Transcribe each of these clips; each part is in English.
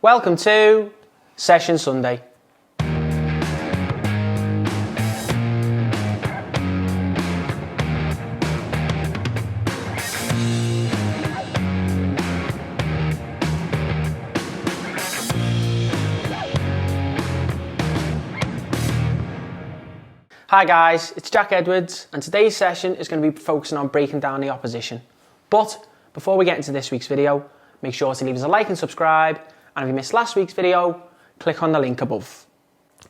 Welcome to Session Sunday. Hi guys, it's Jack Edwards, and today's session is going to be focusing on breaking down the opposition. But before we get into this week's video, make sure to leave us a like and subscribe, and if you missed last week's video, click on the link above.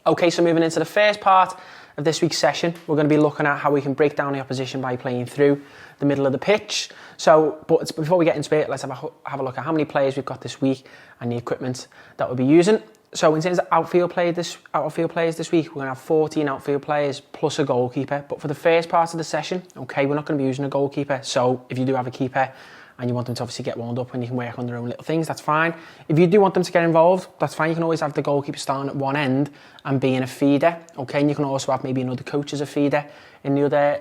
Okay, so moving into the first part of this week's session, we're going to be looking at how we can break down the opposition by playing through the middle of the pitch. But before we get into it, let's have a look at how many players we've got this week and the equipment that we'll be using. So in terms of outfield players this week, we're going to have 14 outfield players plus a goalkeeper. But for the first part of the session, okay, we're not going to be using a goalkeeper. So if you do have a keeper and you want them to obviously get warmed up and you can work on their own little things, that's fine. If you do want them to get involved, that's fine. You can always have the goalkeeper starting at one end and being a feeder, okay? And you can also have maybe another coach as a feeder in the other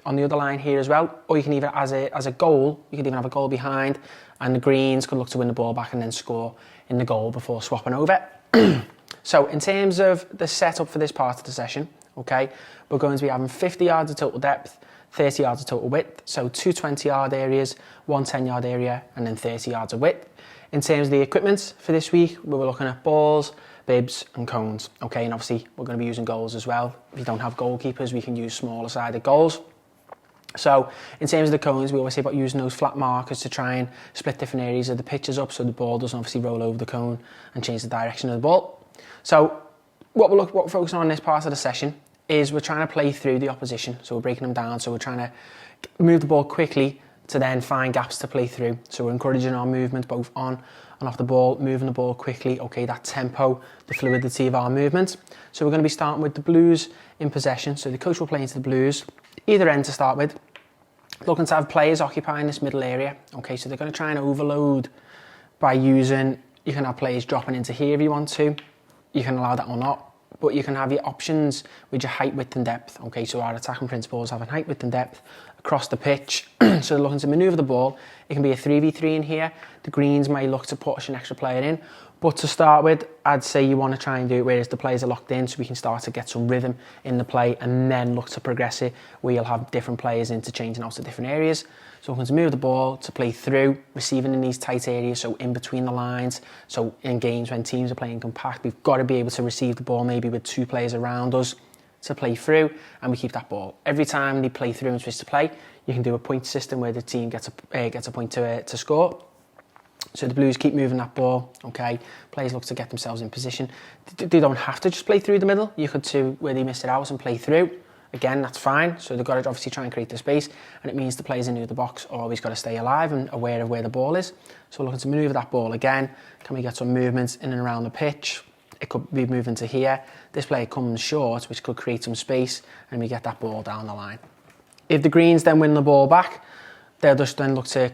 on the other line here as well. Or you can even as a goal, you can even have a goal behind, and the greens could look to win the ball back and then score in the goal before swapping over. So in terms of the setup for this part of the session, okay, we're going to be having 50 yards of total depth, 30 yards of total width, so two 20-yard areas, one 10-yard area, and then 30 yards of width. In terms of the equipment for this week, we were looking at balls, bibs, and cones, okay, and obviously we're going to be using goals as well. If you don't have goalkeepers, we can use smaller sided goals. So in terms of the cones, we always say about using those flat markers to try and split different areas of the pitches up so the ball doesn't obviously roll over the cone and change the direction of the ball. So what we're focusing on in this part of the session is we're trying to play through the opposition. So we're breaking them down. So we're trying to move the ball quickly to then find gaps to play through. So we're encouraging our movement both on and off the ball, moving the ball quickly. Okay, that tempo, the fluidity of our movement. So we're going to be starting with the Blues in possession. So the coach will play into the Blues, either end to start with, looking to have players occupying this middle area. Okay, so they're going to try and overload by using, you can have players dropping into here if you want to. You can allow that or not, but you can have your options with your height, width and depth. Okay, so our attacking principle is having height, width and depth across the pitch. So they're looking to manoeuvre the ball. It can be a 3v3 in here. The greens may look to push an extra player in. But to start with, I'd say you want to try and do it whereas the players are locked in so we can start to get some rhythm in the play and then look to progress it where you'll have different players interchanging out to different areas. So we're going to move the ball to play through, receiving in these tight areas, so in between the lines. So in games when teams are playing compact, we've got to be able to receive the ball maybe with two players around us to play through, and we keep that ball. Every time they play through and switch to play, you can do a point system where the team gets a point to score. So the Blues keep moving that ball, okay? Players look to get themselves in position. They don't have to just play through the middle. You could do where they miss it out and play through. Again, that's fine. So they've got to obviously try and create the space, and it means the players in the box are always got to stay alive and aware of where the ball is. So we're looking to manoeuvre that ball again. Can we get some movements in and around the pitch? It could be moving to here. This player comes short, which could create some space, and we get that ball down the line. If the Greens then win the ball back, they'll just then look to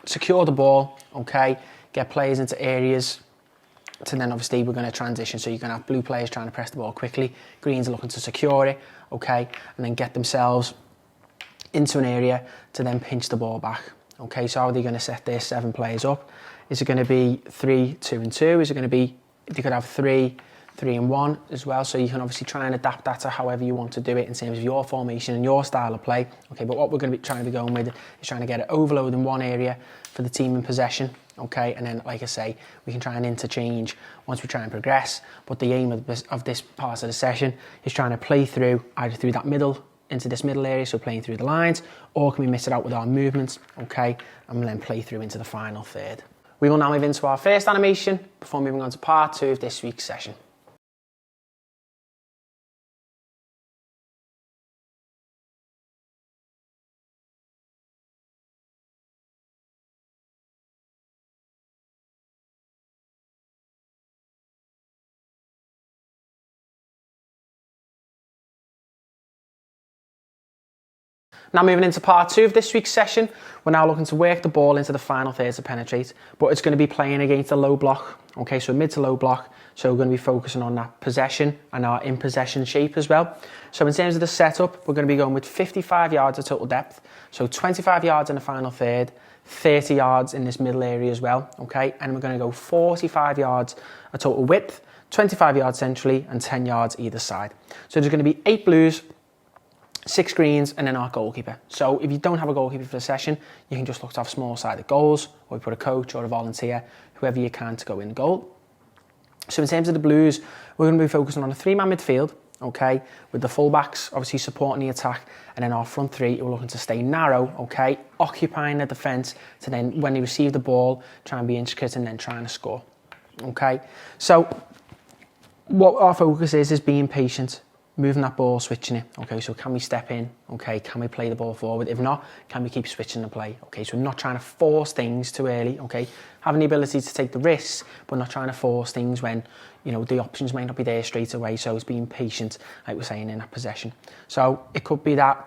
secure the ball, okay, get players into areas, to then obviously we're going to transition. So you're going to have blue players trying to press the ball quickly, greens are looking to secure it, okay, and then get themselves into an area to then pinch the ball back. Okay, so how are they going to set their 7 players up? Is it going to be 3, 2 and 2? Is it going to be, you could have 3, 3 and 1 as well, so you can obviously try and adapt that to however you want to do it in terms of your formation and your style of play. Okay, but what we're going to be trying to be going with is trying to get it overload in one area for the team in possession, okay, and then like I say, we can try and interchange once we try and progress. But the aim of this part of the session is trying to play through either through that middle into this middle area, so playing through the lines, or can we miss it out with our movements, okay, and then play through into the final third. We will now move into our first animation before moving on to part 2 of this week's session. Now moving into part 2 of this week's session, we're now looking to work the ball into the final third to penetrate, but it's going to be playing against a low block, okay, so mid to low block, so we're going to be focusing on that possession and our in possession shape as well. So in terms of the setup, we're going to be going with 55 yards of total depth, so 25 yards in the final third, 30 yards in this middle area as well, okay? And we're going to go 45 yards a total width, 25 yards centrally and 10 yards either side. So there's going to be 8 blues, 6 greens and then our goalkeeper. So if you don't have a goalkeeper for the session, you can just look to have small-sided goals, or you put a coach or a volunteer, whoever you can, to go in goal. So in terms of the blues, we're going to be focusing on a 3-man midfield, okay, with the fullbacks obviously supporting the attack, and then our front 3 we're looking to stay narrow, okay, occupying the defence to then, when they receive the ball, try and be intricate and then trying to score, okay. So what our focus is being patient, moving that ball, switching it, okay. So can we step in, okay, can we play the ball forward? If not, can we keep switching the play, okay. So we're not trying to force things too early, okay, having the ability to take the risks, but not trying to force things when, you know, the options may not be there straight away. So it's being patient, like we're saying, in that possession. So it could be that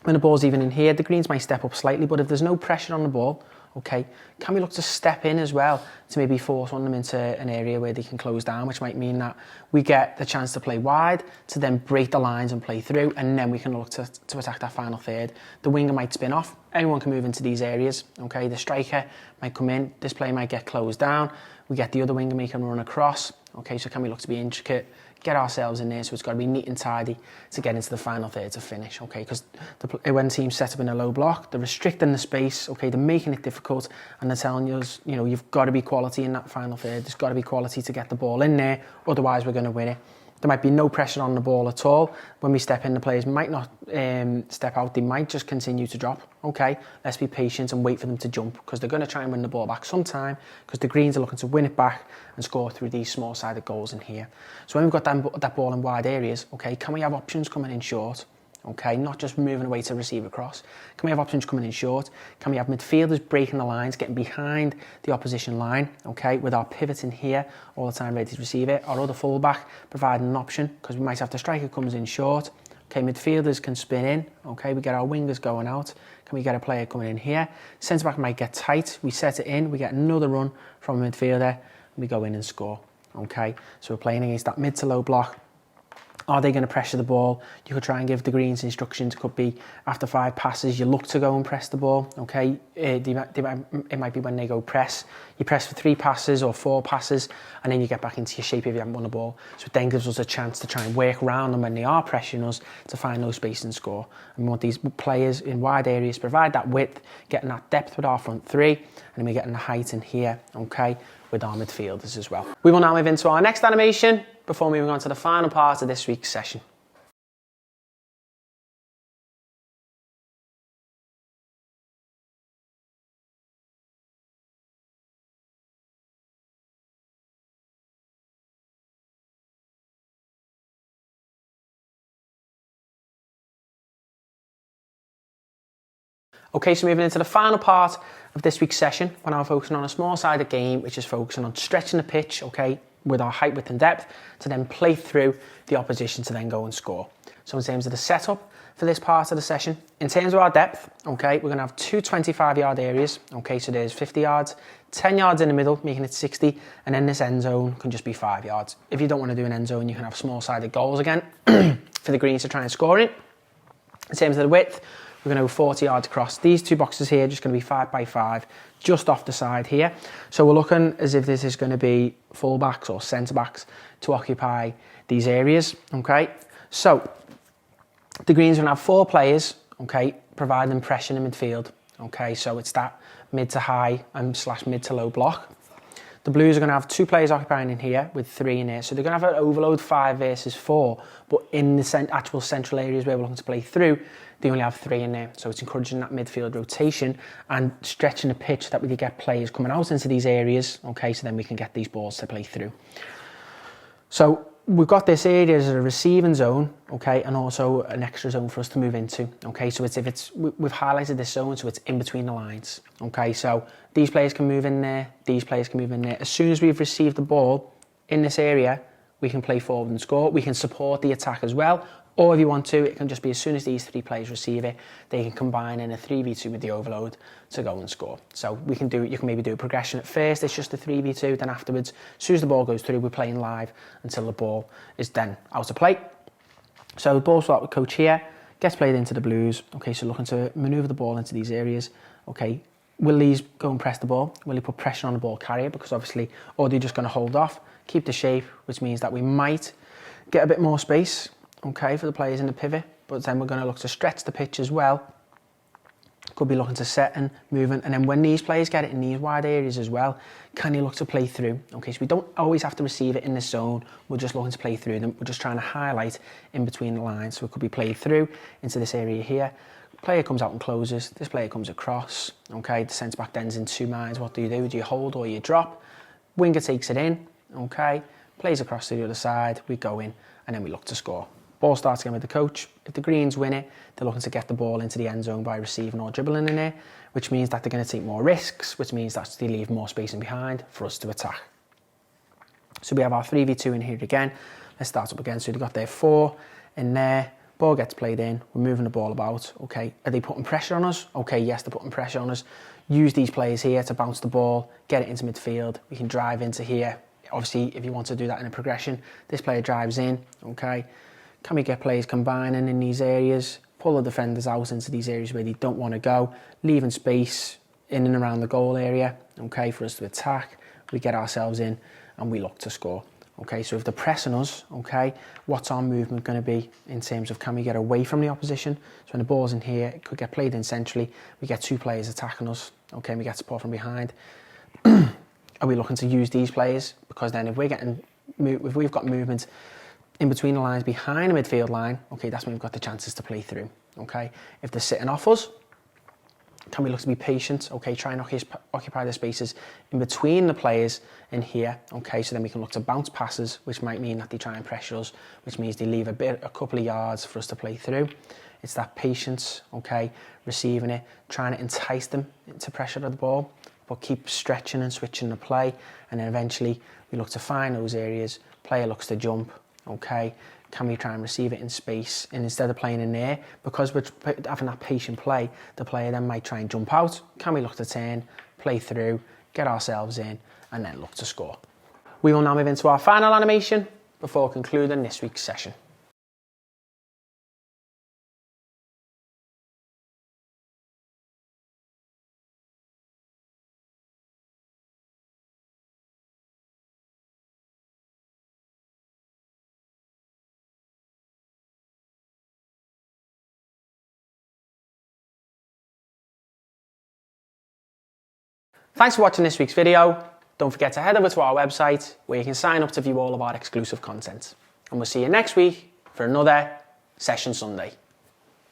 when the ball's even in here, the greens might step up slightly, but if there's no pressure on the ball, okay, can we look to step in as well to maybe force one of them into an area where they can close down, which might mean that we get the chance to play wide, to then break the lines and play through, and then we can look to attack that final third. The winger might spin off, anyone can move into these areas, okay, the striker might come in, this play might get closed down, we get the other winger making a run across, okay, so can we look to be intricate, get ourselves in there, so it's got to be neat and tidy to get into the final third to finish, okay, because when teams set up in a low block, they're restricting the space, okay, they're making it difficult, and they're telling us, you know, you've got to be quality in that final third, there's got to be quality to get the ball in there, otherwise we're going to win it. There might be no pressure on the ball at all. When we step in, the players might not step out, they might just continue to drop, okay, let's be patient and wait for them to jump, because they're going to try and win the ball back sometime, because the greens are looking to win it back and score through these small-sided goals in here. So when we've got that ball in wide areas, okay, can we have options coming in short? Okay, not just moving away to receive across. Can we have options coming in short? Can we have midfielders breaking the lines, getting behind the opposition line, okay, with our pivots in here all the time ready to receive it? Our other fullback providing an option, because we might have the striker comes in short. Okay, midfielders can spin in, okay, we get our wingers going out. Can we get a player coming in here? Centre-back might get tight, we set it in, we get another run from a midfielder, and we go in and score, okay? So we're playing against that mid to low block. Are they going to pressure the ball? You could try and give the greens instructions. It could be after 5 passes, you look to go and press the ball, okay? It might be when they go press. You press for 3 passes or 4 passes, and then you get back into your shape if you haven't won the ball. So it then gives us a chance to try and work around them when they are pressuring us to find no space and score. And we want these players in wide areas, provide that width, getting that depth with our front 3, and then we're getting the height in here, okay, with our midfielders as well. We will now move into our next animation before moving on to the final part of this week's session. Okay, so moving into the final part of this week's session, we're now focusing on a small-sided game, which is focusing on stretching the pitch, okay, with our height, width and depth, to then play through the opposition to then go and score. So in terms of the setup for this part of the session, in terms of our depth, okay, we're going to have 2 25-yard areas, okay, so there's 50 yards, 10 yards in the middle, making it 60, and then this end zone can just be 5 yards. If you don't want to do an end zone, you can have small-sided goals again for the greens to try and score it. In terms of the width, we're going to go 40 yards across. These 2 boxes here are just going to be 5 by 5, just off the side here. So we're looking as if this is going to be full-backs or centre-backs to occupy these areas, okay? So the greens are going to have 4 players, okay, providing pressure in the midfield, okay? So it's that mid to high and / mid to low block. The blues are going to have 2 players occupying in here with 3 in here. So they're going to have an overload 5 versus 4, but in the actual central areas where we're looking to play through, they only have 3 in there. So it's encouraging that midfield rotation and stretching the pitch that we can get players coming out into these areas, okay, so then we can get these balls to play through. So we've got this area as a receiving zone, okay, and also an extra zone for us to move into, okay. So we've highlighted this zone, so it's in between the lines, okay. So these players can move in there, these players can move in there. As soon as we've received the ball in this area, we can play forward and score. We can support the attack as well, or if you want to, it can just be as soon as these 3 players receive it, they can combine in a 3v2 with the overload to go and score. So we can you can maybe do a progression at first, it's just a 3v2, then afterwards, as soon as the ball goes through, we're playing live until the ball is then out of play. So the ball swap with coach here, gets played into the blues, okay, so looking to manoeuvre the ball into these areas, okay. will these go and press the ball? Will he put pressure on the ball carrier? Because obviously, or they're just going to hold off, keep the shape, which means that we might get a bit more space, okay, for the players in the pivot. But then we're going to look to stretch the pitch as well. Could be looking to set and moving. And then when these players get it in these wide areas as well, can you look to play through? Okay, so we don't always have to receive it in this zone. We're just looking to play through them. We're just trying to highlight in between the lines. So it could be played through into this area here. Player comes out and closes. This player comes across. Okay, the centre back then's in two minds. What do? Do you hold or you drop? Winger takes it in. Okay, plays across to the other side. We go in and then we look to score. Ball starts again with the coach. If the Greens win it, they're looking to get the ball into the end zone by receiving or dribbling in there, which means that they're going to take more risks, which means that they leave more spacing behind for us to attack. So we have our 3v2 in here again. Let's start up again. So they've got their 4 in there. Ball gets played in. We're moving the ball about. Okay, are they putting pressure on us? Okay, yes, they're putting pressure on us. Use these players here to bounce the ball, get it into midfield. We can drive into here. Obviously, if you want to do that in a progression, this player drives in. Okay. Can we get players combining in these areas, pull the defenders out into these areas where they don't want to go, leaving space in and around the goal area, okay, for us to attack. We get ourselves in and we look to score. Okay, so if they're pressing us, okay, what's our movement going to be in terms of can we get away from the opposition? So when the ball's in here, it could get played in centrally. We get 2 players attacking us, okay, and we get support from behind. Are we looking to use these players? Because then if we've got movement in between the lines behind the midfield line, okay, that's when we've got the chances to play through, okay? If they're sitting off us, can we look to be patient, okay, try and occupy the spaces in between the players in here, okay, so then we can look to bounce passes, which might mean that they try and pressure us, which means they leave a couple of yards for us to play through. It's that patience, okay, receiving it, trying to entice them into pressure of the ball, but keep stretching and switching the play, and then eventually we look to find those areas, player looks to jump, okay, can we try and receive it in space? And instead of playing in there, because we're having that patient play, the player then might try and jump out. Can we look to turn, play through, get ourselves in, and then look to score? We will now move into our final animation before concluding this week's session. Thanks for watching this week's video. Don't forget to head over to our website where you can sign up to view all of our exclusive content. And we'll see you next week for another Session Sunday.